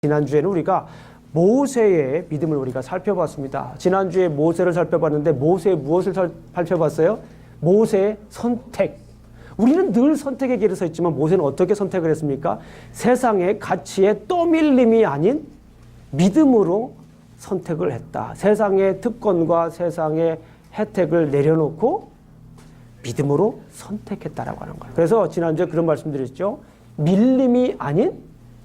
지난주에는 우리가 모세의 믿음을 우리가 살펴봤습니다. 지난주에 모세를 살펴봤는데 모세의 무엇을 살펴봤어요? 모세의 선택. 우리는 늘 선택의 길에 서 있지만 모세는 어떻게 선택을 했습니까? 세상의 가치에 떠밀림이 아닌 믿음으로 선택을 했다. 세상의 특권과 세상의 혜택을 내려놓고 믿음으로 선택했다라고 하는 거예요. 그래서 지난주에 그런 말씀드렸죠. 밀림이 아닌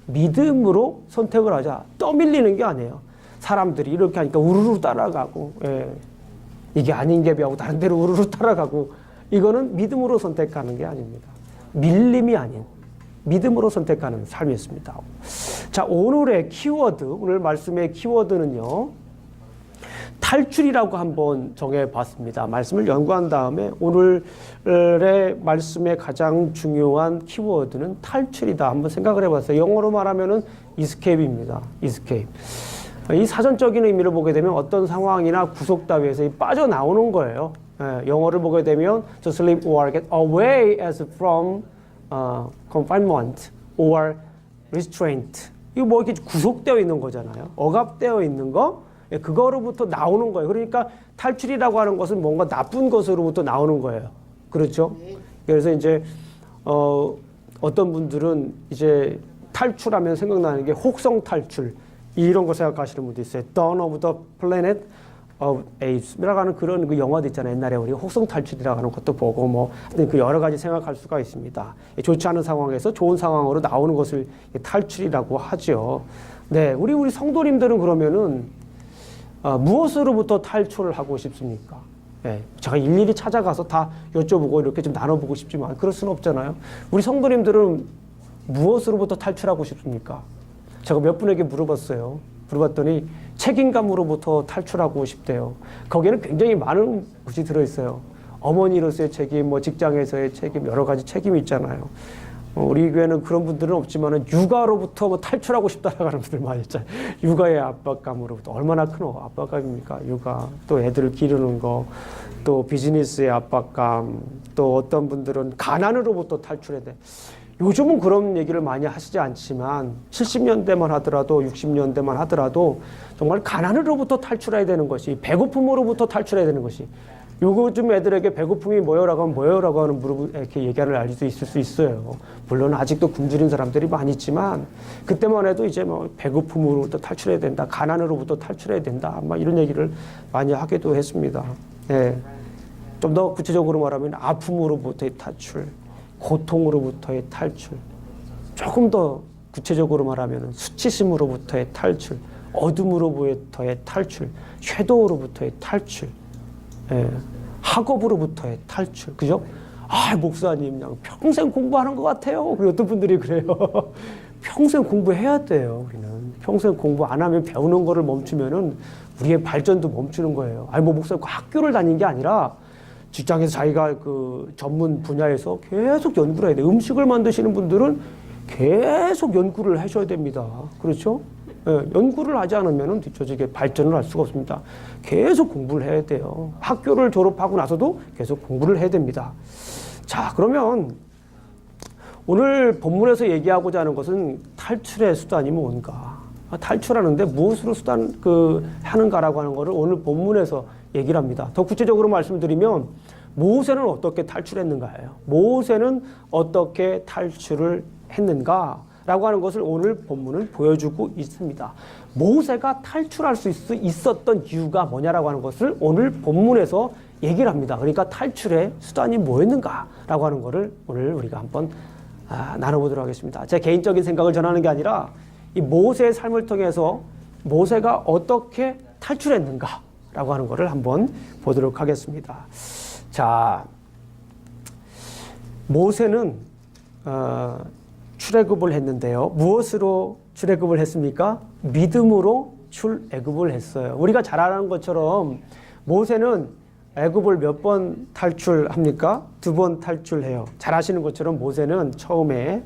믿음으로 선택을 하자. 떠밀리는 게 아니에요. 사람들이 이렇게 하니까 우르르 따라가고, 이게 아닌 게 비하고 다른 데로 우르르 따라가고, 이거는 믿음으로 선택하는 게 아닙니다. 밀림이 아닌 믿음으로 선택하는 삶이었습니다. 자, 오늘의 키워드, 오늘 말씀의 키워드는요, 탈출이라고 한번 정해봤습니다. 말씀을 연구한 다음에 오늘의 말씀의 가장 중요한 키워드는 탈출이다. 한번 생각을 해봤어요. 영어로 말하면은 escape입니다. escape. 이 사전적인 의미를 보게 되면 어떤 상황이나 구속 따위에서 빠져나오는 거예요. 영어를 보게 되면 to sleep or get away as from confinement or restraint. 이거 뭐 이렇게 구속되어 있는 거잖아요. 억압되어 있는 거. 그거로부터 나오는 거예요. 그러니까 탈출이라고 하는 것은 뭔가 나쁜 것으로부터 나오는 거예요. 그렇죠? 그래서 이제 어떤 분들은 이제 탈출하면 생각나는 게 혹성 탈출 이런 거 생각하시는 분도 있어요. Dawn of the Planet of Apes라고 하는 그런 그 영화도 있잖아요. 옛날에 우리 혹성 탈출이라고 하는 것도 보고 뭐 그 여러 가지 생각할 수가 있습니다. 좋지 않은 상황에서 좋은 상황으로 나오는 것을 탈출이라고 하죠. 네, 우리 성도님들은 그러면은 무엇으로부터 탈출을 하고 싶습니까? 제가 일일이 찾아가서 다 여쭤보고 이렇게 좀 나눠보고 싶지만 그럴 수는 없잖아요. 우리 성도님들은 무엇으로부터 탈출하고 싶습니까? 제가 몇 분에게 물어봤어요. 물어봤더니 책임감으로부터 탈출하고 싶대요. 거기에는 굉장히 많은 것이 들어있어요. 어머니로서의 책임, 뭐 직장에서의 책임, 여러 가지 책임이 있잖아요. 우리 교회는 그런 분들은 없지만 육아로부터 뭐 탈출하고 싶다라고 하는 분들 많이 있잖아요. 육아의 압박감으로부터 얼마나 큰 압박감입니까? 육아, 또 애들을 기르는 거, 또 비즈니스의 압박감, 또 어떤 분들은 가난으로부터 탈출해야 돼. 요즘은 그런 얘기를 많이 하시지 않지만 70년대만 하더라도 60년대만 하더라도 정말 가난으로부터 탈출해야 되는 것이, 배고픔으로부터 탈출해야 되는 것이, 요즘 애들에게 배고픔이 뭐요라고 하면 뭐요라고 하는 이렇게 얘기를 알 수 있을 수 있어요. 물론 아직도 굶주린 사람들이 많이 있지만 그때만 해도 이제 뭐 배고픔으로부터 탈출해야 된다, 가난으로부터 탈출해야 된다, 막 이런 얘기를 많이 하기도 했습니다. 좀 더 구체적으로 말하면 아픔으로부터의 탈출, 고통으로부터의 탈출, 조금 더 구체적으로 말하면 수치심으로부터의 탈출, 어둠으로부터의 탈출, 섀도우로부터의 탈출, 학업으로부터의 탈출. 그죠? 아, 목사님, 그냥 평생 공부하는 것 같아요. 그리고 어떤 분들이 그래요. 평생 공부해야 돼요, 우리는. 평생 공부 안 하면 배우는 거를 멈추면은 우리의 발전도 멈추는 거예요. 아니, 뭐 목사님 학교를 다닌 게 아니라 직장에서 자기가 그 전문 분야에서 계속 연구를 해야 돼요. 음식을 만드시는 분들은 계속 연구를 하셔야 됩니다. 그렇죠? 연구를 하지 않으면 뒤처지게 발전을 할 수가 없습니다. 계속 공부를 해야 돼요. 학교를 졸업하고 나서도 계속 공부를 해야 됩니다. 자, 그러면 오늘 본문에서 얘기하고자 하는 것은 탈출의 수단이 뭔가, 탈출하는데 무엇으로 하는가라고 하는 것을 오늘 본문에서 얘기를 합니다. 더 구체적으로 말씀드리면 모세는 어떻게 탈출했는가예요. 모세는 어떻게 탈출을 했는가? 라고 하는 것을 오늘 본문은 보여주고 있습니다. 모세가 탈출할 수 있었던 이유가 뭐냐라고 하는 것을 오늘 본문에서 얘기를 합니다. 그러니까 탈출의 수단이 뭐였는가라고 하는 것을 오늘 우리가 한번 나눠보도록 하겠습니다. 제 개인적인 생각을 전하는 게 아니라 이 모세의 삶을 통해서 모세가 어떻게 탈출했는가라고 하는 것을 한번 보도록 하겠습니다. 자, 모세는 출애굽을 했는데요. 무엇으로 출애굽을 했습니까? 믿음으로 출애굽을 했어요. 우리가 잘 아는 것처럼 모세는 애굽을 몇 번 탈출합니까? 2번 탈출해요. 잘 아시는 것처럼 모세는 처음에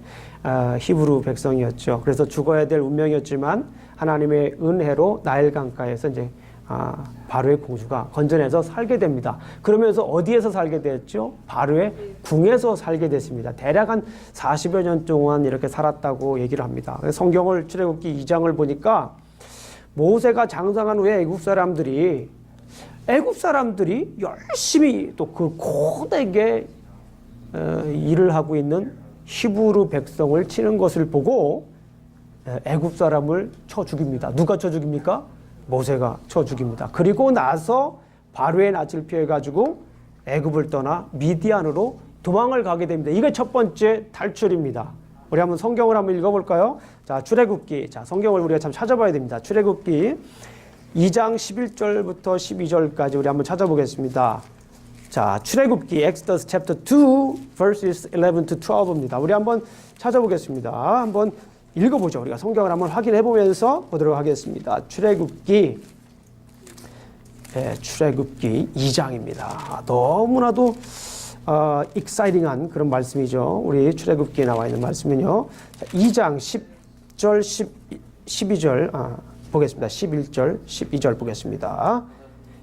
히브리 백성이었죠. 그래서 죽어야 될 운명이었지만 하나님의 은혜로 나일 강가에서 이제 바로의 공주가 건져내서 살게 됩니다. 그러면서 어디에서 살게 됐죠? 바로의 궁에서 살게 됐습니다. 대략 한 40여 년 동안 이렇게 살았다고 얘기를 합니다. 성경을 출애굽기 2장을 보니까 모세가 장성한 후에 애굽 사람들이 열심히 또 그 고되게 일을 하고 있는 히브리 백성을 치는 것을 보고 애굽 사람을 쳐 죽입니다. 누가 쳐 죽입니까? 모세가 쳐 죽입니다. 그리고 나서 바로의 낯을 피해가지고 애굽을 떠나 미디안으로 도망을 가게 됩니다. 이게 첫 번째 탈출입니다. 우리 한번 성경을 한번 읽어볼까요? 자, 출애굽기. 자, 성경을 우리가 참 찾아봐야 됩니다. 출애굽기 2장 11절부터 12절까지 우리 한번 찾아보겠습니다. 자, 출애굽기 Exodus chapter 2 verses 11 to 12입니다. 우리 한번 찾아보겠습니다. 한번 읽어보죠. 우리가 성경을 한번 확인해 보면서 보도록 하겠습니다. 출애굽기 2장입니다. 너무나도 익사이팅한 그런 말씀이죠. 우리 출애굽기에 나와 있는 말씀은요. 2장 10절 12절 보겠습니다. 11절 12절 보겠습니다.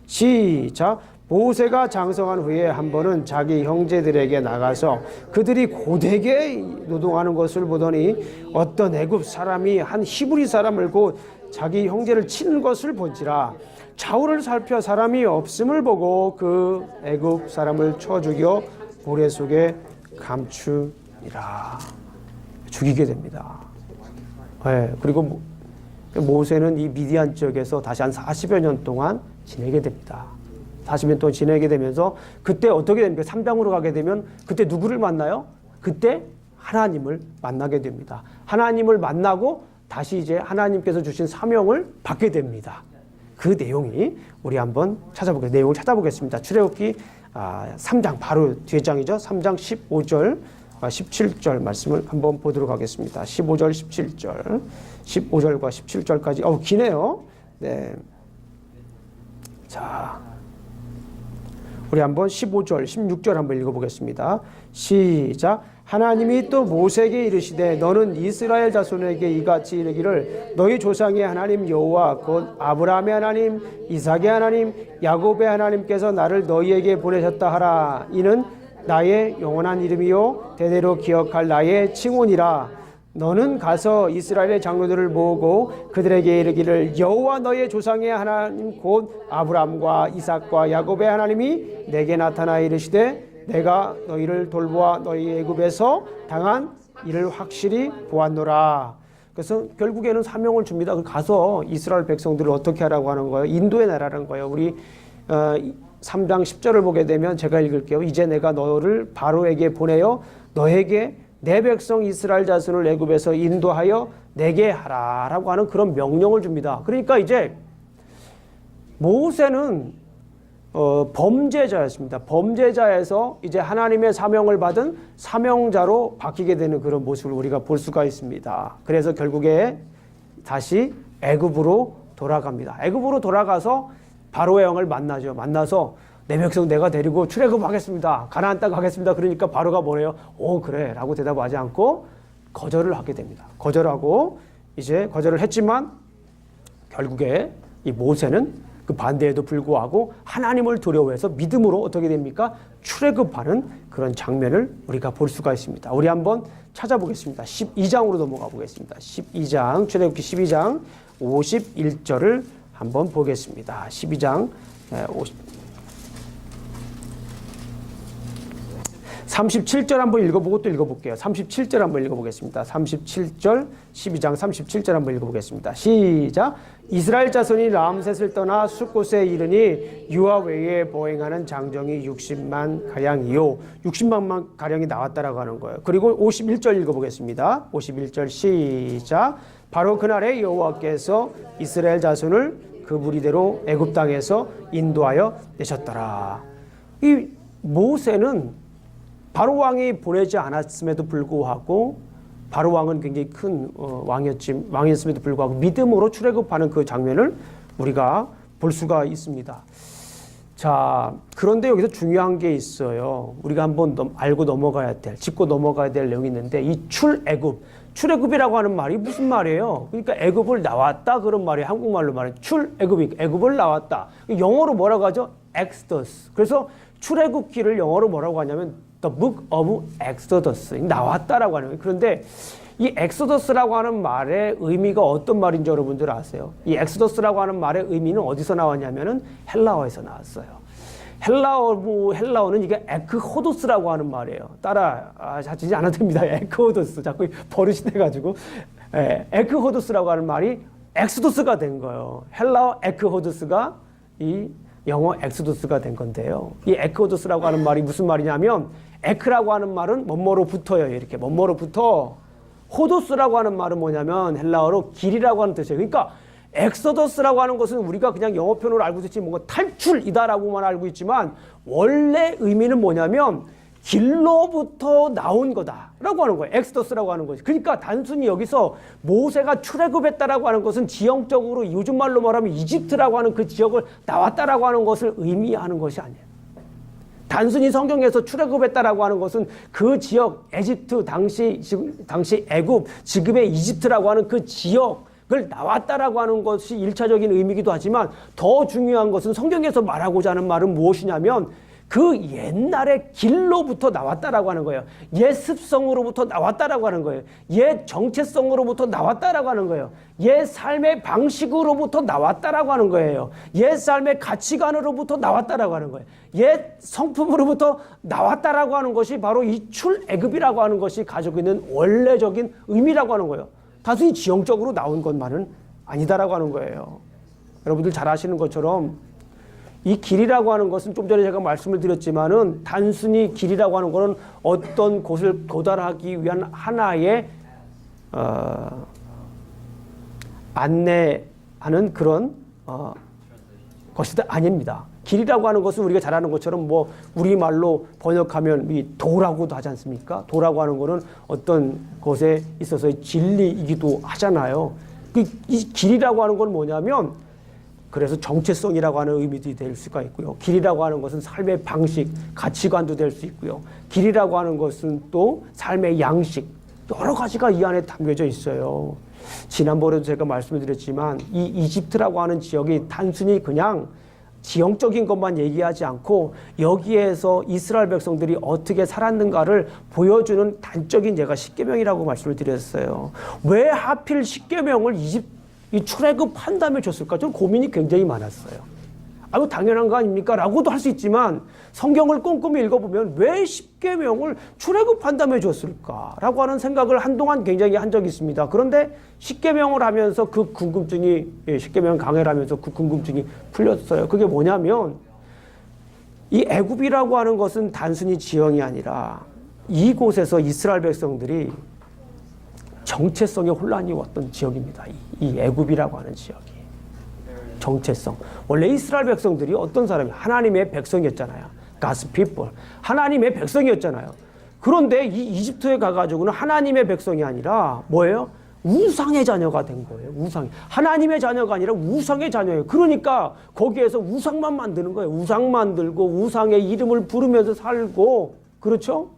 시작. 모세가 장성한 후에 한 번은 자기 형제들에게 나가서 그들이 고되게 노동하는 것을 보더니 어떤 애굽 사람이 한 히브리 사람을 곧 자기 형제를 치는 것을 본지라. 좌우를 살펴 사람이 없음을 보고 그 애굽 사람을 쳐 죽여 모래 속에 감추니라. 죽이게 됩니다. 네, 그리고 모세는 이 미디안 지역에서 다시 한 40여 년 동안 지내게 됩니다. 40년 동안 지내게 되면서 그때 어떻게 됩니까? 3장으로 가게 되면 그때 누구를 만나요? 그때 하나님을 만나게 됩니다. 하나님을 만나고 다시 이제 하나님께서 주신 사명을 받게 됩니다. 그 내용이 우리 한번 내용을 찾아보겠습니다. 출애굽기 3장 바로 뒤에 장이죠. 3장 15절 17절 말씀을 한번 보도록 하겠습니다. 15절 17절 15절과 17절까지 기네요. 네. 자, 우리 한번 15절, 16절 한번 읽어보겠습니다. 시작. 하나님이 또 모세에게 이르시되 너는 이스라엘 자손에게 이같이 이르기를 너희 조상의 하나님 여호와 곧 아브라함의 하나님, 이삭의 하나님, 야곱의 하나님께서 나를 너희에게 보내셨다 하라. 이는 나의 영원한 이름이요 대대로 기억할 나의 칭혼이라. 너는 가서 이스라엘의 장로들을 모으고 그들에게 이르기를 여호와 너의 조상의 하나님 곧 아브라함과 이삭과 야곱의 하나님이 내게 나타나 이르시되 내가 너희를 돌보아 너희 애굽에서 당한 일을 확실히 보았노라. 그래서 결국에는 사명을 줍니다. 가서 이스라엘 백성들을 어떻게 하라고 하는 거예요? 인도에 내라는 거예요. 우리 3장 10절을 보게 되면 제가 읽을게요. 이제 내가 너를 바로에게 보내어 너에게 내 백성 이스라엘 자손을 애굽에서 인도하여 내게 하라라고 하는 그런 명령을 줍니다. 그러니까 이제 모세는 범죄자였습니다. 범죄자에서 이제 하나님의 사명을 받은 사명자로 바뀌게 되는 그런 모습을 우리가 볼 수가 있습니다. 그래서 결국에 다시 애굽으로 돌아갑니다. 애굽으로 돌아가서 바로의 왕을 만나죠. 만나서 내 백성 내가 데리고 출애굽하겠습니다. 가나안 땅 가겠습니다. 그러니까 바로가 뭐래요? 오 그래 라고 대답하지 않고 거절을 하게 됩니다. 거절하고 이제 거절을 했지만 결국에 이 모세는 그 반대에도 불구하고 하나님을 두려워해서 믿음으로 어떻게 됩니까? 출애굽하는 그런 장면을 우리가 볼 수가 있습니다. 우리 한번 찾아보겠습니다. 12장으로 넘어가 보겠습니다. 12장 출애굽기 12장 51절을 한번 보겠습니다. 12장 37절 한번 읽어보고 또 읽어볼게요. 37절 한번 읽어보겠습니다. 37절 12장 37절 한번 읽어보겠습니다. 시작. 이스라엘 자손이 람셋을 떠나 숫곳에 이르니 유아 외에 보행하는 장정이 60만 가량이요. 60만 가량이 나왔다라고 하는 거예요. 그리고 51절 읽어보겠습니다. 51절 시작. 바로 그날에 여호와께서 이스라엘 자손을 그 무리대로 애굽 땅에서 인도하여 내셨더라. 이 모세는 바로 왕이 보내지 않았음에도 불구하고 바로 왕은 굉장히 큰 왕이었음에도 불구하고 믿음으로 출애굽하는 그 장면을 우리가 볼 수가 있습니다. 자, 그런데 여기서 중요한 게 있어요. 우리가 한번 알고 넘어가야 될, 짚고 넘어가야 될 내용이 있는데 이 출애굽이라고 하는 말이 무슨 말이에요? 그러니까 애굽을 나왔다 그런 말이 한국말로 말하면 출애굽이 애굽을 나왔다. 영어로 뭐라고 하죠? Exodus. 그래서 출애굽기를 영어로 뭐라고 하냐면 The Book of Exodus. 나왔다라고 하는 거예요. 그런데 이 엑소더스라고 하는 말의 의미가 어떤 말인지 여러분들 아세요? 이 엑소더스라고 하는 말의 의미는 어디서 나왔냐면은 헬라어에서 나왔어요. 헬라어는 이게 에크호도스라고 하는 말이에요. 따라 하시지 않아도 됩니다. 에크호도스. 자꾸 버릇이 돼가지고. 에크호도스라고 하는 말이 엑소더스가 된 거예요. 헬라어 에크호도스가 이 영어 엑소더스가 된 건데요. 이 에크호도스라고 하는 말이 무슨 말이냐면 에크라고 하는 말은 뭐뭐로 붙어요. 이렇게 뭐뭐로 붙어. 호도스라고 하는 말은 뭐냐면 헬라어로 길이라고 하는 뜻이에요. 그러니까 엑소더스라고 하는 것은 우리가 그냥 영어 표현으로 알고 있지 뭔가 탈출이다라고만 알고 있지만 원래 의미는 뭐냐면 길로부터 나온 거다라고 하는 거예요. 엑소더스라고 하는 거죠. 그러니까 단순히 여기서 모세가 출애굽했다라고 하는 것은 지형적으로 요즘 말로 말하면 이집트라고 하는 그 지역을 나왔다라고 하는 것을 의미하는 것이 아니에요. 단순히 성경에서 출애굽했다라고 하는 것은 그 지역 에집트 당시 애굽 지금의 이집트라고 하는 그 지역을 나왔다라고 하는 것이 1차적인 의미이기도 하지만 더 중요한 것은 성경에서 말하고자 하는 말은 무엇이냐면 그 옛날의 길로부터 나왔다라고 하는 거예요. 옛 습성으로부터 나왔다라고 하는 거예요. 옛 정체성으로부터 나왔다라고 하는 거예요. 옛 삶의 방식으로부터 나왔다라고 하는 거예요. 옛 삶의 가치관으로부터 나왔다라고 하는 거예요. 옛 성품으로부터 나왔다라고 하는 것이 바로 이 출애굽이라고 하는 것이 가지고 있는 원래적인 의미라고 하는 거예요. 단순히 지형적으로 나온 것만은 아니다라고 하는 거예요. 여러분들 잘 아시는 것처럼 이 길이라고 하는 것은 좀 전에 제가 말씀을 드렸지만은 단순히 길이라고 하는 것은 어떤 곳을 도달하기 위한 하나의 안내하는 그런 것이 아닙니다. 길이라고 하는 것은 우리가 잘 아는 것처럼 뭐 우리말로 번역하면 이 도라고도 하지 않습니까? 도라고 하는 것은 어떤 것에 있어서의 진리이기도 하잖아요. 이 길이라고 하는 건 뭐냐면 그래서 정체성이라고 하는 의미도 될 수가 있고요. 길이라고 하는 것은 삶의 방식, 가치관도 될 수 있고요. 길이라고 하는 것은 또 삶의 양식, 여러 가지가 이 안에 담겨져 있어요. 지난번에도 제가 말씀을 드렸지만 이 이집트라고 하는 지역이 단순히 그냥 지형적인 것만 얘기하지 않고 여기에서 이스라엘 백성들이 어떻게 살았는가를 보여주는 단적인 예가 십계명이라고 말씀을 드렸어요. 왜 하필 십계명을 이 출애굽한 다음에 줬을까? 좀 고민이 굉장히 많았어요. 뭐 당연한 거 아닙니까? 라고도 할 수 있지만 성경을 꼼꼼히 읽어보면 왜 십계명을 출애굽한 다음에 줬을까? 라고 하는 생각을 한동안 굉장히 한 적이 있습니다. 그런데 십계명을 하면서 그 궁금증이, 십계명 강해를 하면서 그 궁금증이 풀렸어요. 그게 뭐냐면 이 애굽이라고 하는 것은 단순히 지형이 아니라 이곳에서 이스라엘 백성들이 정체성의 혼란이 왔던 지역입니다. 이 애굽이라고 하는 지역이. 정체성. 원래 이스라엘 백성들이 어떤 사람이 하나님의 백성이었잖아요. God's people. 하나님의 백성이었잖아요. 그런데 이 이집트에 가가지고는 하나님의 백성이 아니라 뭐예요? 우상의 자녀가 된 거예요. 우상. 하나님의 자녀가 아니라 우상의 자녀예요. 그러니까 거기에서 우상만 만드는 거예요. 우상 만들고 우상의 이름을 부르면서 살고 그렇죠?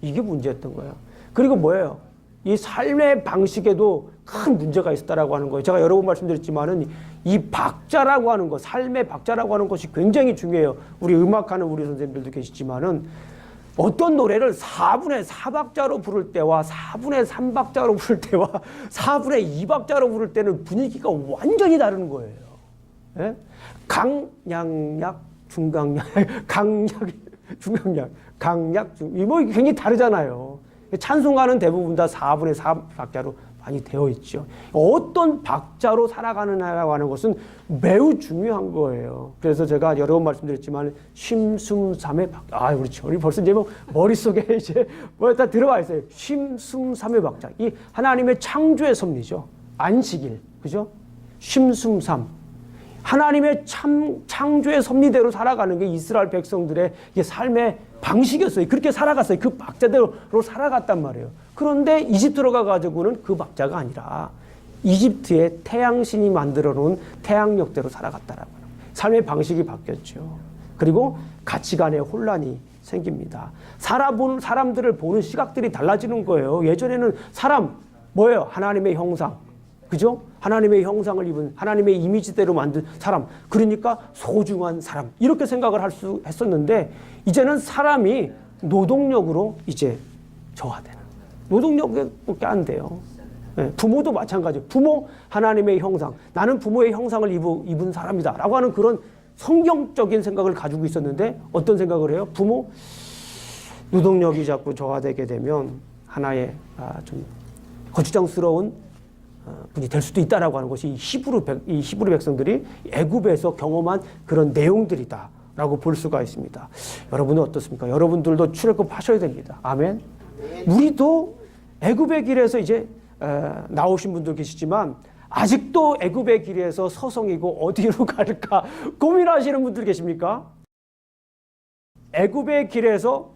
이게 문제였던 거예요. 그리고 뭐예요? 이 삶의 방식에도 큰 문제가 있었다라고 하는 거예요. 제가 여러 번 말씀드렸지만은 이 박자라고 하는 것, 삶의 박자라고 하는 것이 굉장히 중요해요. 우리 음악하는 우리 선생님들도 계시지만은 어떤 노래를 4분의 4박자로 부를 때와 4분의 3박자로 부를 때와 4분의 2박자로 부를 때는 분위기가 완전히 다른 거예요. 예? 강약약, 중강약, 강약, 중강약, 강약, 뭐 굉장히 다르잖아요. 찬송가는 대부분 다 4분의 4박자로 많이 되어 있죠. 어떤 박자로 살아가느냐라고 하는 것은 매우 중요한 거예요. 그래서 제가 여러 번 말씀드렸지만 쉼숨삼의 박자. 그렇죠. 우리 벌써 이제 뭐 머릿속에 이제 뭐 다 들어와 있어요. 쉼숨삼의 박자. 이 하나님의 창조의 섭리죠. 안식일. 그죠? 쉼숨삼. 하나님의 창조의 섭리대로 살아가는 게 이스라엘 백성들의 삶의 방식이었어요. 그렇게 살아갔어요. 그 박자대로 살아갔단 말이에요. 그런데 이집트로 가가지고는 그 박자가 아니라 이집트의 태양신이 만들어 놓은 태양력대로 살아갔다라고 하는 거예요. 삶의 방식이 바뀌었죠. 그리고 가치관의 혼란이 생깁니다. 사람들을 보는 시각들이 달라지는 거예요. 예전에는 사람, 뭐예요? 하나님의 형상. 그죠? 하나님의 형상을 입은 하나님의 이미지대로 만든 사람. 그러니까 소중한 사람. 이렇게 생각을 했었는데 이제는 사람이 노동력으로 이제 저하되는. 노동력밖에 안 돼요. 네, 부모도 마찬가지예요. 부모 하나님의 형상. 나는 부모의 형상을 입은 사람이다. 라고 하는 그런 성경적인 생각을 가지고 있었는데 어떤 생각을 해요? 부모 노동력이 자꾸 저하되게 되면 하나의 좀 거추장스러운 분이 될 수도 있다라고 하는 것이 이 히브리 백성들이 애굽에서 경험한 그런 내용들이다라고 볼 수가 있습니다. 여러분은 어떻습니까? 여러분들도 출애굽 하셔야 됩니다. 아멘. 우리도 애굽의 길에서 이제 나오신 분들 계시지만 아직도 애굽의 길에서 서성이고 어디로 갈까 고민하시는 분들 계십니까? 애굽의 길에서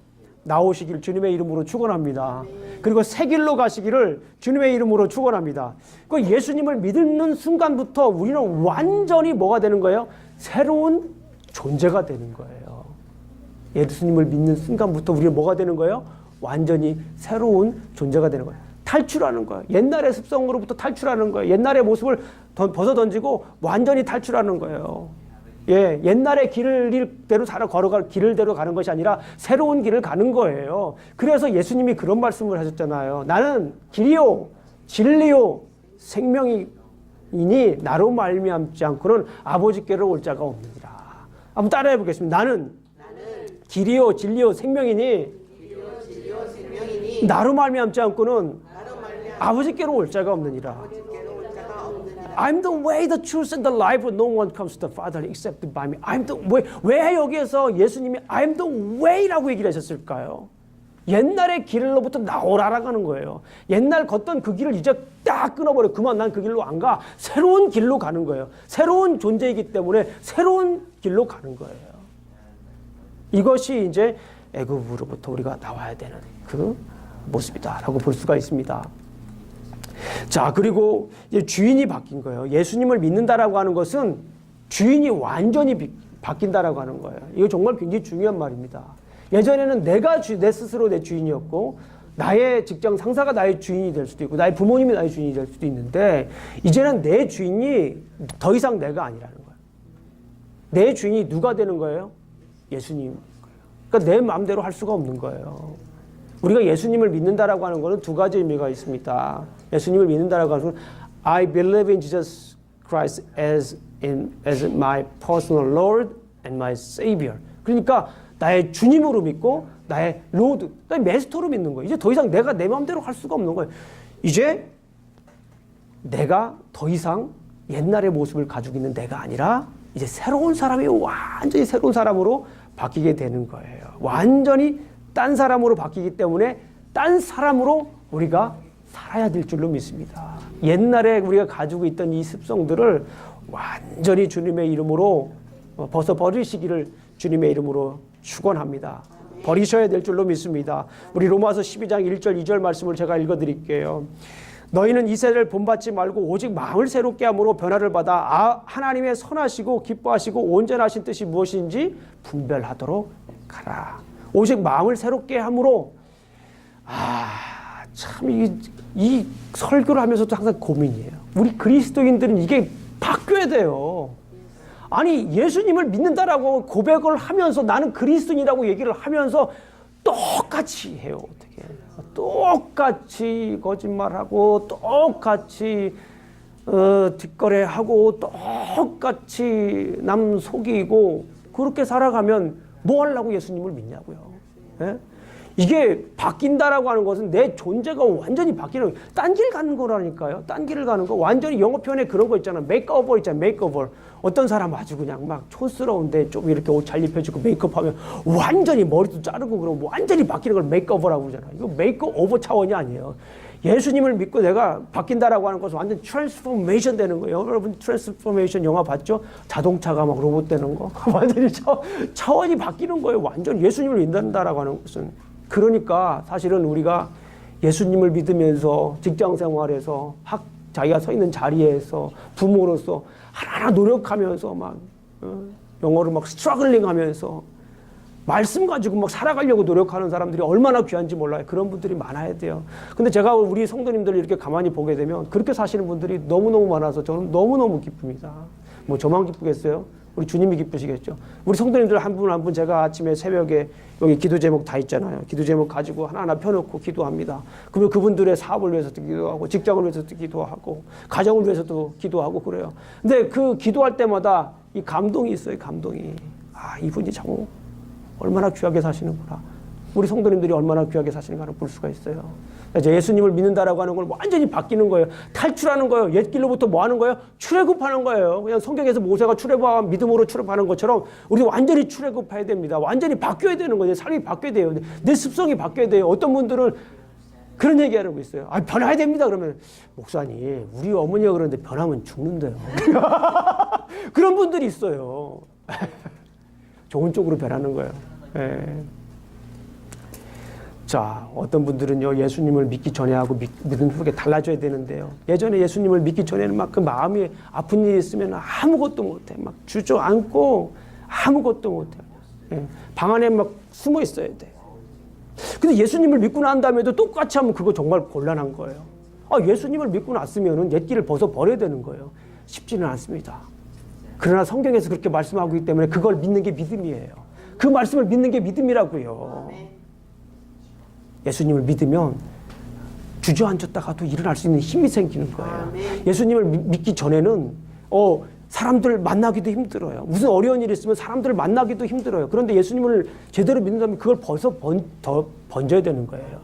나오시길 주님의 이름으로 축원합니다. 그리고 새 길로 가시기를 주님의 이름으로 축원합니다. 그 예수님을 믿는 순간부터 우리는 완전히 뭐가 되는 거예요? 새로운 존재가 되는 거예요. 예수님을 믿는 순간부터 우리는 뭐가 되는 거예요? 완전히 새로운 존재가 되는 거예요. 탈출하는 거예요. 옛날의 습성으로부터 탈출하는 거예요. 옛날의 모습을 벗어 던지고 완전히 탈출하는 거예요. 예, 옛날의 길대로 걸어갈 길대로 가는 것이 아니라 새로운 길을 가는 거예요. 그래서 예수님이 그런 말씀을 하셨잖아요. 나는 길이요, 진리요, 생명이니 나로 말미암지 않고는 아버지께로 올 자가 없느니라. 한번 따라해 보겠습니다. 나는 길이요, 진리요, 생명이니 나로 말미암지 않고는 아버지께로 올 자가 없느니라. I'm the way, the truth, and the life. No one comes to the Father except by me. I'm the way. 왜 여기에서 예수님이 I'm the way라고 얘기를 하셨을까요? 옛날의 길로부터 나오라라고 하는 거예요. 옛날 걷던 그 길을 이제 딱 끊어버려. 그만 난 그 길로 안 가. 새로운 길로 가는 거예요. 새로운 존재이기 때문에 새로운 길로 가는 거예요. 이것이 이제 애굽으로부터 우리가 나와야 되는 그 모습이다라고 볼 수가 있습니다. 자, 그리고 이제 주인이 바뀐 거예요. 예수님을 믿는다라고 하는 것은 주인이 완전히 바뀐다라고 하는 거예요. 이거 정말 굉장히 중요한 말입니다. 예전에는 내 스스로 내 주인이었고 나의 직장 상사가 나의 주인이 될 수도 있고 나의 부모님이 나의 주인이 될 수도 있는데 이제는 내 주인이 더 이상 내가 아니라는 거예요. 내 주인이 누가 되는 거예요? 예수님. 그러니까 내 마음대로 할 수가 없는 거예요. 우리가 예수님을 믿는다라고 하는 것은 두 가지 의미가 있습니다. 예수님을 믿는다라고 하는 것은 I believe in Jesus Christ as my personal Lord and my Savior. 그러니까 나의 주님으로 믿고 나의 로드, 나의 메스터로 믿는 거예요. 이제 더 이상 내가 내 마음대로 할 수가 없는 거예요. 이제 내가 더 이상 옛날의 모습을 가지고 있는 내가 아니라 이제 새로운 사람이 완전히 새로운 사람으로 바뀌게 되는 거예요. 완전히 딴 사람으로 바뀌기 때문에 딴 사람으로 우리가 살아야 될 줄로 믿습니다. 옛날에 우리가 가지고 있던 이 습성들을 완전히 주님의 이름으로 벗어버리시기를 주님의 이름으로 축원합니다. 버리셔야 될 줄로 믿습니다. 우리 로마서 12장 1절 2절 말씀을 제가 읽어드릴게요. 너희는 이 세대를 본받지 말고 오직 마음을 새롭게 함으로 변화를 받아 하나님의 선하시고 기뻐하시고 온전하신 뜻이 무엇인지 분별하도록 가라. 오직 마음을 새롭게 함으로 참 이 설교를 하면서도 항상 고민이에요. 우리 그리스도인들은 이게 바뀌어야 돼요. 아니 예수님을 믿는다라고 고백을 하면서 나는 그리스도인이라고 얘기를 하면서 똑같이 해요. 어떻게 똑같이 거짓말하고 똑같이 뒷거래하고 똑같이 남 속이고 그렇게 살아가면 뭐 하려고 예수님을 믿냐고요. 예? 이게 바뀐다라고 하는 것은 내 존재가 완전히 바뀌는 거예요. 딴 길 가는 거라니까요. 딴 길을 가는 거. 완전히 영어 표현에 그런 거 있잖아. 메이크오버 있잖아. 메이크오버. 어떤 사람 아주 그냥 막 촌스러운데 좀 이렇게 옷 잘 입혀주고 메이크업하면 완전히 머리도 자르고 그러면 완전히 바뀌는 걸 메이크오버라고 그러잖아. 이거 메이크오버 차원이 아니에요. 예수님을 믿고 내가 바뀐다라고 하는 것은 완전 트랜스포메이션 되는 거예요. 여러분 트랜스포메이션 영화 봤죠? 자동차가 막 로봇 되는 거. 완전히 차원이 바뀌는 거예요. 완전 예수님을 믿는다라고 하는 것은. 그러니까 사실은 우리가 예수님을 믿으면서 직장 생활에서 자기가 서 있는 자리에서 부모로서 하나하나 노력하면서 막 영어를 막 스트러글링 하면서 말씀 가지고 막 살아가려고 노력하는 사람들이 얼마나 귀한지 몰라요. 그런 분들이 많아야 돼요. 근데 제가 우리 성도님들 이렇게 가만히 보게 되면 그렇게 사시는 분들이 너무너무 많아서 저는 너무너무 기쁩니다. 뭐 저만 기쁘겠어요? 우리 주님이 기쁘시겠죠. 우리 성도님들 한 분 한 분 제가 아침에 새벽에 여기 기도 제목 다 있잖아요. 기도 제목 가지고 하나하나 펴놓고 기도합니다. 그러면 그분들의 사업을 위해서도 기도하고 직장을 위해서도 기도하고 가정을 위해서도 기도하고 그래요. 근데 그 기도할 때마다 이 감동이 있어요. 감동이. 아, 이분이 참 얼마나 귀하게 사시는구나. 우리 성도님들이 얼마나 귀하게 사시는가를 볼 수가 있어요. 이제 예수님을 믿는다라고 하는 걸 완전히 바뀌는 거예요. 탈출하는 거예요. 옛 길로부터 뭐 하는 거예요? 출애굽하는 거예요. 그냥 성경에서 모세가 출애굽하고 믿음으로 출애굽하는 것처럼 우리 완전히 출애굽해야 됩니다. 완전히 바뀌어야 되는 거예요. 삶이 바뀌어야 돼요. 내 습성이 바뀌어야 돼요. 어떤 분들은 그런 얘기하는 거 있어요. 아, 변화야 됩니다. 그러면 목사님, 우리 어머니가 그러는데 변하면 죽는데요. 그런 분들이 있어요. 좋은 쪽으로 변하는 거예요. 예. 자, 어떤 분들은요, 예수님을 믿기 전에 하고 믿은 후에 달라져야 되는데요. 예전에 예수님을 믿기 전에는 막 그 마음이 아픈 일이 있으면 아무것도 못해. 막 주저앉고 아무것도 못해. 예. 방 안에 막 숨어 있어야 돼. 근데 예수님을 믿고 난 다음에도 똑같이 하면 그거 정말 곤란한 거예요. 아, 예수님을 믿고 났으면 옛 길을 벗어버려야 되는 거예요. 쉽지는 않습니다. 그러나 성경에서 그렇게 말씀하고 있기 때문에 그걸 믿는 게 믿음이에요. 그 말씀을 믿는 게 믿음이라고요. 예수님을 믿으면 주저앉았다가도 일어날 수 있는 힘이 생기는 거예요. 예수님을 믿기 전에는 사람들 만나기도 힘들어요. 무슨 어려운 일이 있으면 사람들을 만나기도 힘들어요. 그런데 예수님을 제대로 믿는다면 그걸 더 번져야 되는 거예요.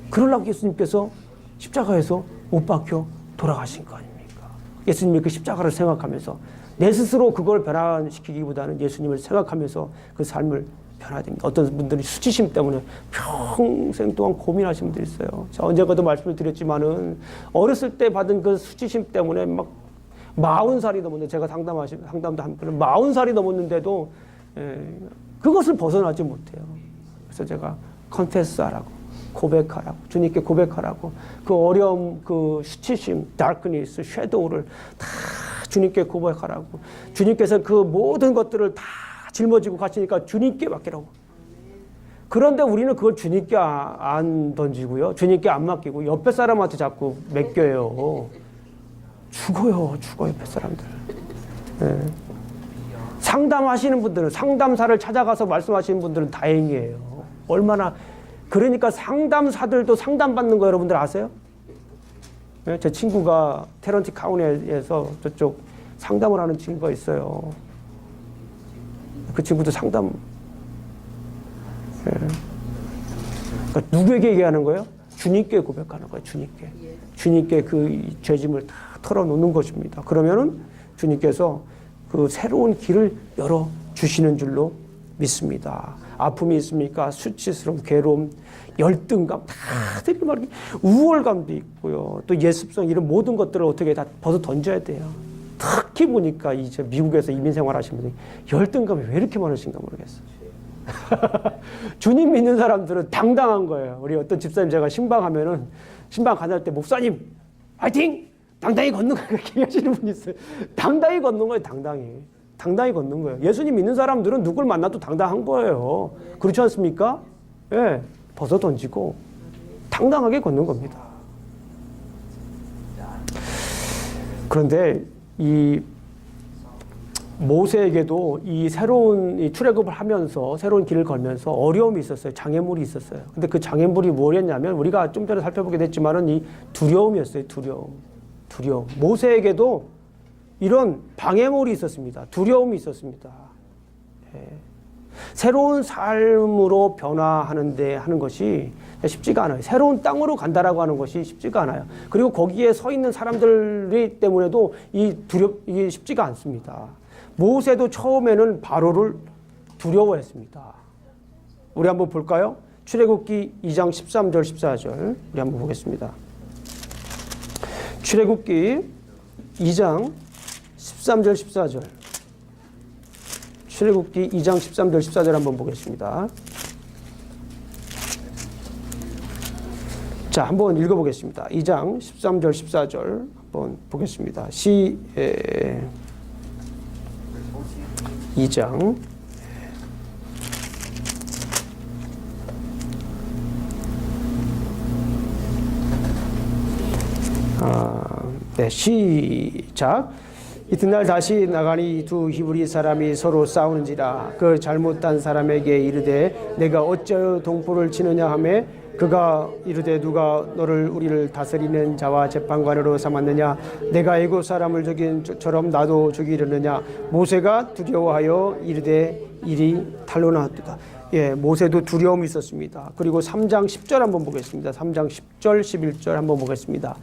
그러려고 예수님께서 십자가에서 못 박혀 돌아가신 거 아닙니까? 예수님이 그 십자가를 생각하면서 내 스스로 그걸 변화시키기보다는 예수님을 생각하면서 그 삶을 변화야 됩니다. 어떤 분들이 수치심 때문에 평생 동안 고민하시는 분들이 있어요. 자, 언젠가도 말씀을 드렸지만은 어렸을 때 받은 그 수치심 때문에 막 40살이 넘었는데 제가 상담도 한 번은 40살이 넘었는데도 그것을 벗어나지 못해요. 그래서 제가 컨페스하라고 고백하라고 주님께 고백하라고 그 어려움, 그 수치심, 다크니스, 섀도우를 다 주님께 고백하라고 주님께서 그 모든 것들을 다 짊어지고 가시니까 주님께 맡기라고. 그런데 우리는 그걸 주님께 안 던지고요. 주님께 안 맡기고 옆에 사람한테 자꾸 맡겨요. 죽어요. 옆에 사람들. 네. 상담하시는 분들은 상담사를 찾아가서 말씀하시는 분들은 다행이에요. 얼마나 그러니까 상담사들도 상담받는 거 여러분들 아세요? 네? 제 친구가 테런티 카운티에서 저쪽 상담을 하는 친구가 있어요. 그 친구도 상담. 네. 그러니까 누구에게 얘기하는 거예요? 주님께 고백하는 거예요. 주님께 그 죄짐을 다 털어놓는 것입니다. 그러면은 주님께서 그 새로운 길을 열어 주시는 줄로 믿습니다. 아픔이 있습니까? 수치스러움, 괴로움, 열등감, 다들 말이 우월감도 있고요. 또 예습성 이런 모든 것들을 어떻게 다 벗어 던져야 돼요. 특히 보니까 이제 미국에서 이민 생활하시는 분들이 열등감이 왜 이렇게 많으신가 모르겠어요. 주님 믿는 사람들은 당당한 거예요. 우리 어떤 집사님 제가 신방하면은 신방 가날 때 목사님 화이팅! 당당히 걷는 거예요. 그렇게 하시는 분이 있어요. 당당히 걷는 거예요. 당당히 걷는 거예요. 예수님 믿는 사람들은 누굴 만나도 당당한 거예요. 그렇지 않습니까? 예, 벗어 던지고 당당하게 걷는 겁니다. 그런데 이 모세에게도 이 새로운 이 출애굽을 하면서 새로운 길을 걸면서 어려움이 있었어요. 장애물이 있었어요. 근데 그 장애물이 뭐였냐면 우리가 좀 전에 살펴보게 됐지만은 이 두려움이었어요. 두려움. 모세에게도 이런 방해물이 있었습니다. 두려움이 있었습니다. 예. 새로운 삶으로 변화하는데 하는 것이 쉽지가 않아요. 새로운 땅으로 간다라고 하는 것이 쉽지가 않아요. 그리고 거기에 서 있는 사람들이 때문에도 이게 쉽지가 않습니다. 모세도 처음에는 바로를 두려워했습니다. 우리 한번 볼까요? 출애굽기 2장 13절 14절 우리 한번 보겠습니다. 출애굽기 2장 13절 14절 출애굽기 2장 13절 14절 한번 보겠습니다. 자, 한번 읽어보겠습니다. 2장 13절 14절 한번 보겠습니다. 2장 네, 시작. 이튿날 다시 나가니 두 히브리 사람이 서로 싸우는지라. 그 잘못한 사람에게 이르되 내가 어찌하여 동포를 치느냐 하매 그가 이르되 누가 너를 우리를 다스리는 자와 재판관으로 삼았느냐. 내가 애굽 사람을 죽인 처럼 나도 죽이려느냐. 모세가 두려워하여 이르되 일이 탈로 나왔도다. 예, 모세도 두려움이 있었습니다. 그리고 3장 10절 한번 보겠습니다. 3장 10절 11절 한번 보겠습니다.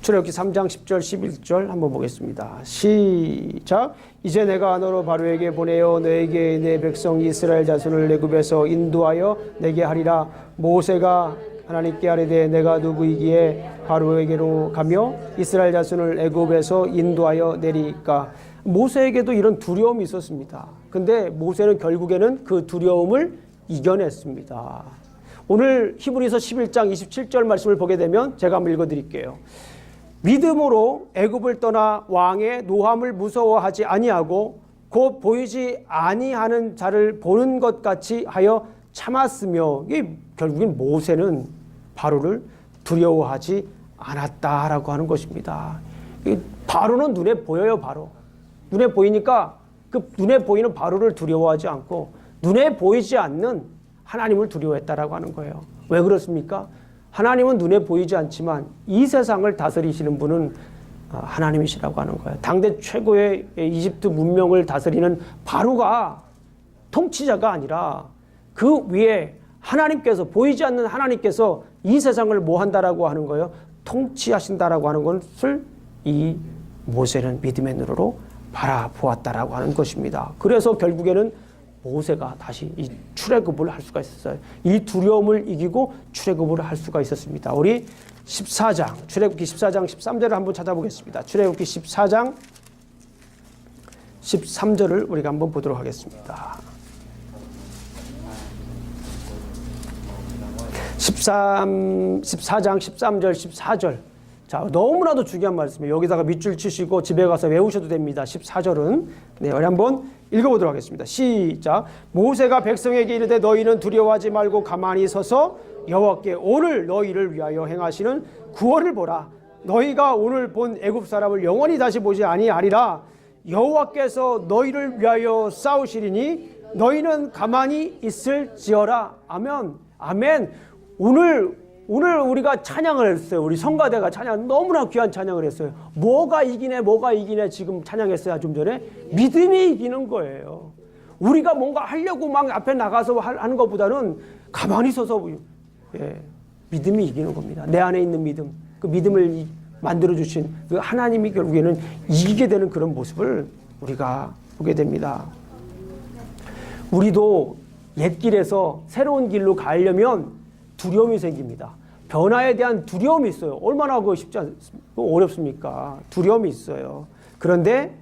출애굽기 3장 10절 11절 한번 보겠습니다. 시작. 이제 내가 너로 바로에게 보내어 너에게 내 백성 이스라엘 자손을 애굽에서 인도하여 내게 하리라. 모세가 하나님께 아뢰되 내가 누구이기에 바로에게로 가며 이스라엘 자손을 애굽에서 인도하여 내리까. 모세에게도 이런 두려움이 있었습니다. 근데 모세는 결국에는 그 두려움을 이겨냈습니다. 오늘 히브리서 11장 27절 말씀을 보게 되면 제가 한번 읽어드릴게요. 믿음으로 애굽을 떠나 왕의 노함을 무서워하지 아니하고 곧 보이지 아니하는 자를 보는 것 같이 하여 참았으며, 이게 결국엔 모세는 바로를 두려워하지 않았다라고 하는 것입니다. 바로는 눈에 보여요. 바로 눈에 보이니까 그 눈에 보이는 바로를 두려워하지 않고 눈에 보이지 않는 하나님을 두려워했다라고 하는 거예요. 왜 그렇습니까? 하나님은 눈에 보이지 않지만 이 세상을 다스리시는 분은 하나님이시라고 하는 거예요. 당대 최고의 이집트 문명을 다스리는 바로가 통치자가 아니라 그 위에 하나님께서, 보이지 않는 하나님께서 이 세상을 뭐 한다라고 하는 거예요? 통치하신다라고 하는 것을 이 모세는 믿음의 눈으로 바라보았다라고 하는 것입니다. 그래서 결국에는 모세가 다시 이 출애굽을 할 수가 있었어요. 이 두려움을 이기고 출애굽을 할 수가 있었습니다. 우리 14장, 출애굽기 14장 13절을 한번 찾아보겠습니다. 출애굽기 14장 13절을 우리가 한번 보도록 하겠습니다. 14장 13절 14절. 자, 너무나도 중요한 말씀이에요. 여기다가 밑줄 치시고 집에 가서 외우셔도 됩니다. 14절은. 네, 우리 한번 읽어보도록 하겠습니다. 시작. 모세가 백성에게 이르되 너희는 두려워하지 말고 가만히 서서 여호와께 오늘 너희를 위하여 행하시는 구원을 보라. 너희가 오늘 본 애굽 사람을 영원히 다시 보지 아니하리라. 여호와께서 너희를 위하여 싸우시리니 너희는 가만히 있을지어라. 아멘. 아멘. 오늘 우리가 찬양을 했어요. 우리 성가대가 찬양, 너무나 귀한 찬양을 했어요. 뭐가 이기네 지금 찬양했어요. 좀 전에. 믿음이 이기는 거예요. 우리가 뭔가 하려고 막 앞에 나가서 하는 것보다는 가만히 서서, 예, 믿음이 이기는 겁니다. 내 안에 있는 믿음, 그 믿음을 만들어주신 그 하나님이 결국에는 이기게 되는 그런 모습을 우리가 보게 됩니다. 우리도 옛길에서 새로운 길로 가려면 두려움이 생깁니다. 변화에 대한 두려움이 있어요. 얼마나 그거 쉽지 않습니까? 어렵습니까? 두려움이 있어요. 그런데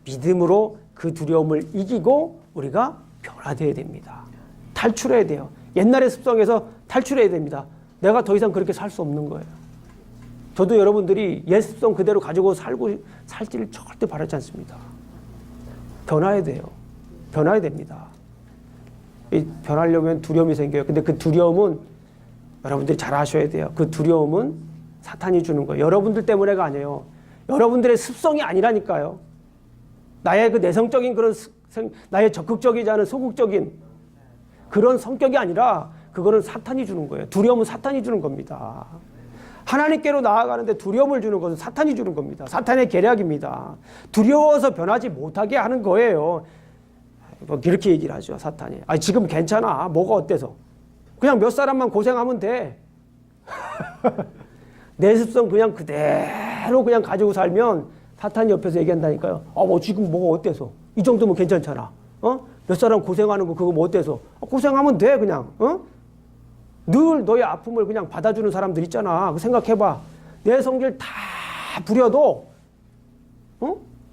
믿음으로 그 두려움을 이기고 우리가 변화되어야 됩니다. 탈출해야 돼요. 옛날의 습성에서 탈출해야 됩니다. 내가 더 이상 그렇게 살 수 없는 거예요. 저도 여러분들이 옛 습성 그대로 가지고 살지를 절대 바라지 않습니다. 변화해야 돼요. 변화해야 됩니다. 변하려면 두려움이 생겨요. 근데 그 두려움은 여러분들이 잘 아셔야 돼요. 그 두려움은 사탄이 주는 거예요. 여러분들 때문에가 아니에요. 여러분들의 습성이 아니라니까요. 나의 그 내성적인 그런 나의 적극적이지 않은 소극적인 그런 성격이 아니라 그거는 사탄이 주는 거예요. 두려움은 사탄이 주는 겁니다. 하나님께로 나아가는데 두려움을 주는 것은 사탄이 주는 겁니다. 사탄의 계략입니다. 두려워서 변하지 못하게 하는 거예요. 이렇게 얘기를 하죠, 사탄이. 아, 지금 괜찮아. 뭐가 어때서? 그냥 몇 사람만 고생하면 돼. 내 습성 그냥 그대로 그냥 가지고 살면 사탄이 옆에서 얘기한다니까요. 뭐 지금 뭐가 어때서? 이 정도면 괜찮잖아. 몇 사람 고생하는 거 그거 뭐 어때서? 고생하면 돼 그냥. 늘 너의 아픔을 그냥 받아주는 사람들 있잖아. 생각해봐. 내 성질 다 부려도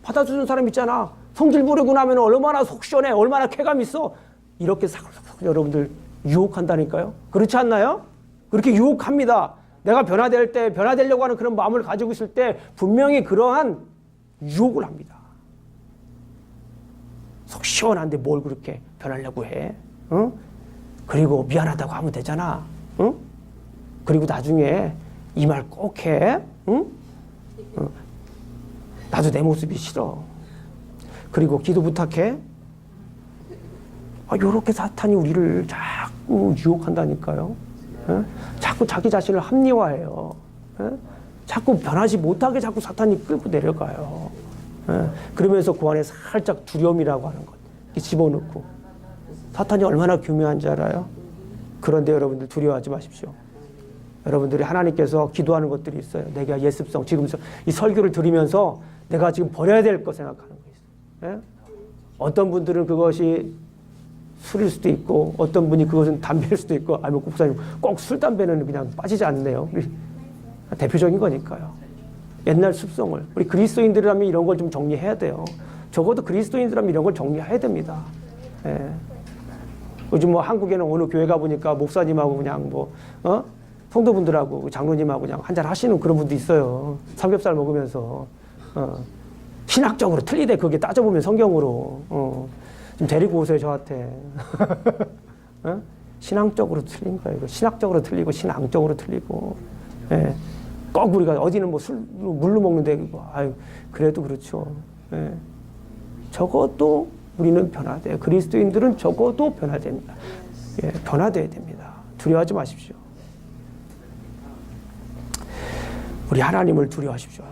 받아주는 사람 있잖아. 성질 부리고 나면 얼마나 속 시원해, 얼마나 쾌감 있어. 이렇게 사글사글 여러분들 유혹한다니까요. 그렇지 않나요? 그렇게 유혹합니다. 내가 변화될 때, 변화되려고 하는 그런 마음을 가지고 있을 때 분명히 그러한 유혹을 합니다. 속 시원한데 뭘 그렇게 변하려고 해? 그리고 미안하다고 하면 되잖아. 그리고 나중에 이 말 꼭 해. 나도 내 모습이 싫어. 그리고 기도 부탁해. 요렇게 사탄이 우리를 자꾸 유혹한다니까요. 자꾸 자기 자신을 합리화해요. 자꾸 변하지 못하게 자꾸 사탄이 끌고 내려가요. 그러면서 그 안에 살짝 두려움이라고 하는 것 집어넣고. 사탄이 얼마나 교묘한지 알아요? 그런데 여러분들 두려워하지 마십시오. 여러분들이 하나님께서 기도하는 것들이 있어요. 내가 예습성, 지금 이 설교를 들으면서 내가 지금 버려야 될 거 생각하는 거 있어요. 어떤 분들은 그것이 술일 수도 있고, 어떤 분이 그것은 담배일 수도 있고, 아니면 목사님 꼭 술, 담배는 그냥 빠지지 않네요. 대표적인 거니까요. 옛날 습성을. 우리 그리스도인들이라면 이런 걸 좀 정리해야 돼요. 적어도 그리스도인들이라면 이런 걸 정리해야 됩니다. 예. 요즘 뭐 한국에는 어느 교회 가보니까 목사님하고 그냥 성도분들하고 장로님하고 그냥 한잔 하시는 그런 분도 있어요. 삼겹살 먹으면서. 신학적으로 틀리대. 그게 따져보면 성경으로. 좀 데리고 오세요, 저한테. 신앙적으로 틀린 거예요. 신학적으로 틀리고, 신앙적으로 틀리고. 예. 꼭 우리가 어디는 뭐 물로 먹는데, 아유, 그래도 그렇죠. 예. 적어도 우리는 변화돼요. 그리스도인들은 적어도 변화됩니다. 예, 변화돼야 됩니다. 두려워하지 마십시오. 우리 하나님을 두려워하십시오.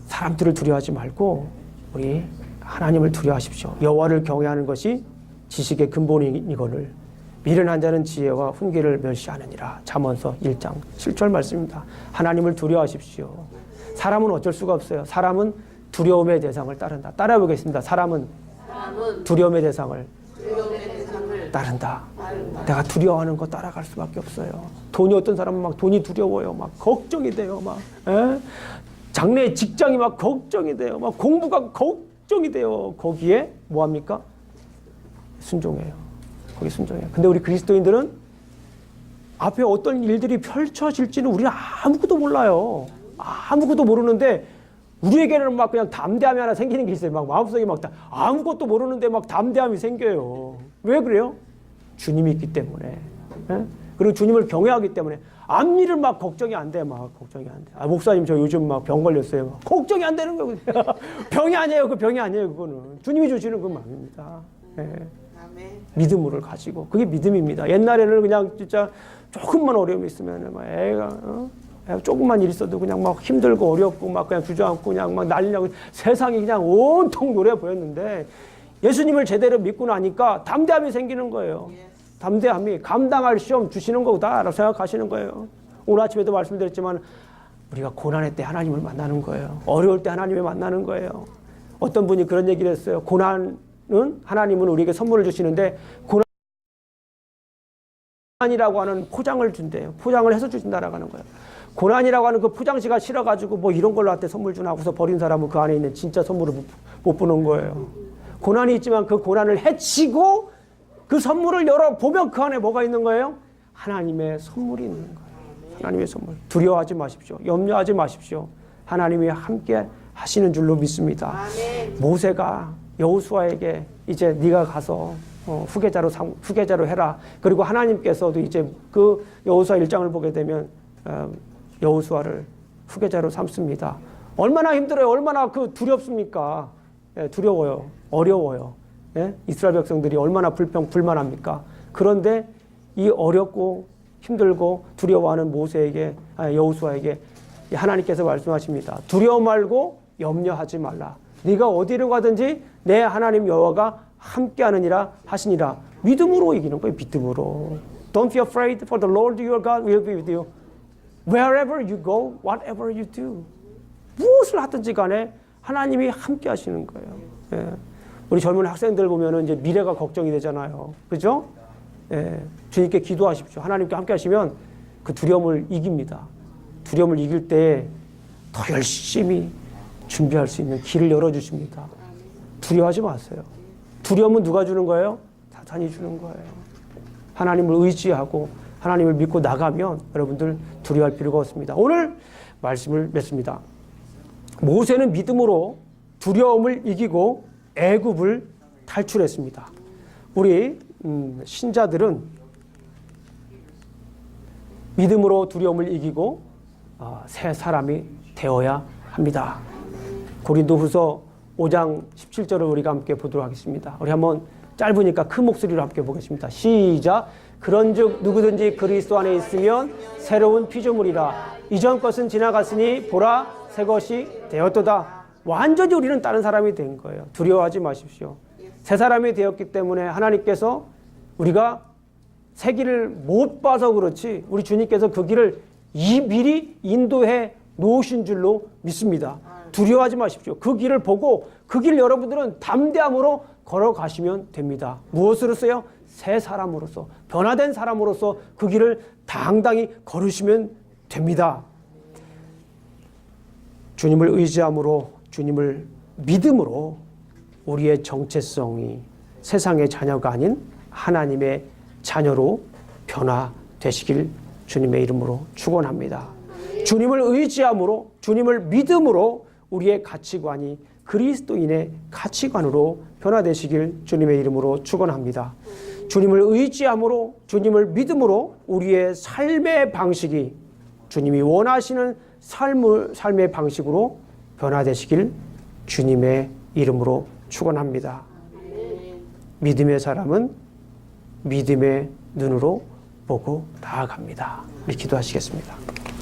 사람들을 두려워하지 말고 우리 하나님을 두려워하십시오. 여호와를 경외하는 것이 지식의 근본이거늘 미련한 자는 지혜와 훈계를 멸시하느니라. 잠언서 1장 7절 말씀입니다. 하나님을 두려워하십시오. 사람은 어쩔 수가 없어요. 사람은 두려움의 대상을 따른다. 따라해보겠습니다. 사람은 두려움의 대상을 따른다. 내가 두려워하는 거 따라갈 수밖에 없어요. 돈이 어떤 사람은 막 돈이 두려워요. 막 걱정이 돼요. 막 장래 직장이 막 걱정이 돼요. 막 공부가 걱정이 돼요. 거기에 뭐 합니까? 순종해요. 거기 순종해요. 근데 우리 그리스도인들은 앞에 어떤 일들이 펼쳐질지는 우리는 아무것도 몰라요. 아무것도 모르는데 우리에게는 막 그냥 담대함이 하나 생기는 게 있어요. 막 마음속에 막 아무것도 모르는데 막 담대함이 생겨요. 왜 그래요? 주님이 있기 때문에. 그리고 주님을 경외하기 때문에 앞일을 막 걱정이 안 돼. 막 걱정이 안 돼. 목사님 저 요즘 막 병 걸렸어요. 막 걱정이 안 되는 거예요. 병이 아니에요. 그 병이 아니에요. 그거는 주님이 주시는 그 마음입니다. 믿음을 가지고 그게 믿음입니다. 옛날에는 그냥 진짜 조금만 어려움이 있으면 막 애가 조금만 일 있어도 그냥 막 힘들고 어렵고 막 그냥 주저앉고 그냥 막 난리나고 세상이 그냥 온통 노래 보였는데 예수님을 제대로 믿고 나니까 담대함이 생기는 거예요. 담대함이 감당할 시험 주시는 거다라고 생각하시는 거예요. 오늘 아침에도 말씀드렸지만 우리가 고난의 때 하나님을 만나는 거예요. 어려울 때 하나님을 만나는 거예요. 어떤 분이 그런 얘기를 했어요. 고난은 하나님은 우리에게 선물을 주시는데 고난이라고 하는 포장을 준대요. 포장을 해서 주신다라고 하는 거예요. 고난이라고 하는 그 포장지가 싫어가지고 뭐 이런 걸로 한테 선물 주나 하고서 버린 사람은 그 안에 있는 진짜 선물을 못 보는 거예요. 고난이 있지만 그 고난을 해치고 그 선물을 열어보면 그 안에 뭐가 있는 거예요? 하나님의 선물이 있는 거예요. 하나님의 선물. 두려워하지 마십시오. 염려하지 마십시오. 하나님이 함께 하시는 줄로 믿습니다. 아멘. 모세가 여호수아에게 이제 네가 가서 후계자로 해라. 그리고 하나님께서도 이제 그 여호수아 1장을 보게 되면 여호수아를 후계자로 삼습니다. 얼마나 힘들어요. 얼마나 두렵습니까? 예, 두려워요. 어려워요. 예? 이스라엘 백성들이 얼마나 불만합니까? 그런데 이 어렵고 힘들고 두려워하는 여호수아에게 하나님께서 말씀하십니다. 두려워 말고 염려하지 말라. 네가 어디로 가든지 내 하나님 여호와가 함께하느니라 하시니라. 믿음으로 이기는 거예요. 믿음으로. Don't be afraid, for the Lord your God will be with you. Wherever you go, whatever you do. 무엇을 하든지 간에 하나님이 함께 하시는 거예요. 예. 우리 젊은 학생들 보면은 이제 미래가 걱정이 되잖아요. 그죠? 예. 주님께 기도하십시오. 하나님께 함께 하시면 그 두려움을 이깁니다. 두려움을 이길 때 더 열심히 준비할 수 있는 길을 열어주십니다. 두려워하지 마세요. 두려움은 누가 주는 거예요? 사탄이 주는 거예요. 하나님을 의지하고 하나님을 믿고 나가면 여러분들 두려워할 필요가 없습니다. 오늘 말씀을 맺습니다. 모세는 믿음으로 두려움을 이기고 애굽을 탈출했습니다. 우리 신자들은 믿음으로 두려움을 이기고 새 사람이 되어야 합니다. 고린도후서 5장 17절을 우리가 함께 보도록 하겠습니다. 우리 한번 짧으니까 큰 목소리로 함께 보겠습니다. 시작. 그런즉 누구든지 그리스도 안에 있으면 새로운 피조물이라. 이전 것은 지나갔으니 보라 새 것이 되었도다. 완전히 우리는 다른 사람이 된 거예요. 두려워하지 마십시오. 새 사람이 되었기 때문에 하나님께서 우리가 새 길을 못 봐서 그렇지 우리 주님께서 그 길을 미리 인도해 놓으신 줄로 믿습니다. 두려워하지 마십시오. 그 길을 보고 그 길 여러분들은 담대함으로 걸어가시면 됩니다. 무엇으로서요? 새 사람으로서, 변화된 사람으로서 그 길을 당당히 걸으시면 됩니다. 주님을 의지함으로, 주님을 믿음으로 우리의 정체성이 세상의 자녀가 아닌 하나님의 자녀로 변화되시길 주님의 이름으로 축원합니다. 주님을 의지함으로, 주님을 믿음으로 우리의 가치관이 그리스도인의 가치관으로 변화되시길 주님의 이름으로 축원합니다. 주님을 의지함으로, 주님을 믿음으로 우리의 삶의 방식이 주님이 원하시는 삶의 방식으로 변화되시길 주님의 이름으로 축원합니다. 믿음의 사람은 믿음의 눈으로 보고 나아갑니다. 우리 기도하시겠습니다.